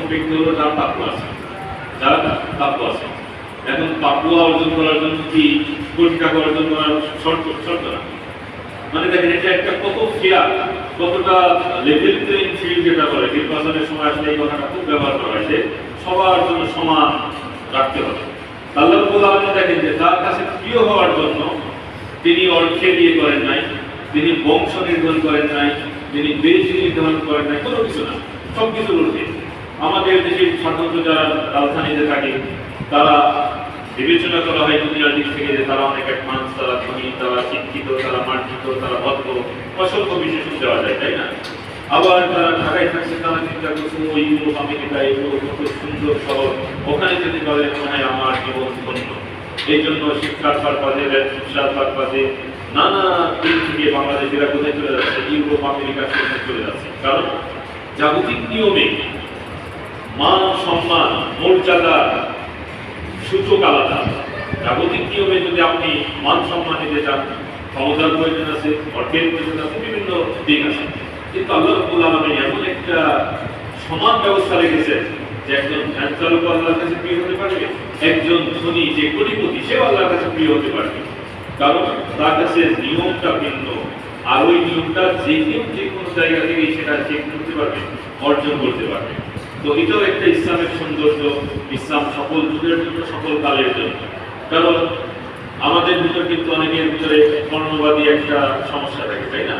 ব্যক্তি হলো যারা তাকওয়া আছে, যারা তাকওয়া আছে। এখন তাকওয়া অর্জন করার জন্য কি কোটি টাকা অর্জন করার শর্ত না, মানে দেখেন এটা একটা কত ফেয়ার, কতটা লেভেল প্লেইং ফিল্ড যেটা বলে নির্বাচনের সময় আসলে এই কথাটা খুব ব্যবহার করা হয় যে সবার জন্য সমান রাখতে হবে। আল্লাহ রাব্বুল আলামিন দেখেন যে তার কাছে প্রিয় হওয়ার জন্য তিনি অর্থে দিয়ে করেন নাই, তিনি বংশ নির্ধারণ করেন নাই, তিনি দেশ নির্ধারণ করেন নাই, কোনো কিছু না, সব কিছুর ঊর্ধ্বে। আমাদের দেশের সাধারণত যারা রাজধানীতে থাকে তারা বিবেচনা করা হয় দুনিয়ার দিক থেকে যে তারা অনেক অ্যাডভান্স, তারা ধনী, তারা শিক্ষিত, তারা মার্জিত, তারা ভদ্র, অসংখ্য বিশেষণ দেওয়া যায়, তাই না? আবার যারা ঢাকায় থাকছে তারা চিন্তা করছে ওই ইউরোপ আমেরিকা এগুলো কত সুন্দর শহর, ওখানে যদি বলে মনে হয় আমার জীবন ধন্য। এই জন্য শিক্ষার পারপাজে, ব্যবসার পারপাজে নানা দিক থেকে বাংলাদেশিরা কোথায় চলে যাচ্ছে, ইউরোপ আমেরিকার সাথে চলে যাচ্ছে। কারণ জাগতিক নিয়মে মান সম্মান মর্যাদার সূচক আলাদা। জাগতিক নিয়মে যদি আপনি মান সম্মান নিতে চান, ক্ষমতার প্রয়োজন আছে, অর্থের প্রয়োজন আছে, বিভিন্ন দিক আছে। কিন্তু আল্লাহ রাব্বুল আলামিন এমন একটা সমান ব্যবস্থা রেখেছেন যে একজন ভ্যান চালক আল্লাহর কাছে প্রিয় হতে পারবে, একজন ধনী যে কোটিপতি সেও আল্লাহর কাছে প্রিয় হতে পারবে। কারণ তার কাছে নিয়মটা ভিন্ন, আর ওই নিয়মটা যে কেউ যে কোনো জায়গা থেকে সেটা চেক করতে পারবে, অর্জন করতে পারবে। তো এটাও একটা ইসলামের সৌন্দর্য। ইসলাম সকল যুগের জন্য, সকল কালের জন্য। কারণ আমাদের ভিতর কিন্তু অনেকের ভিতরে বর্ণবাদী একটা সমস্যা থাকে, তাই না?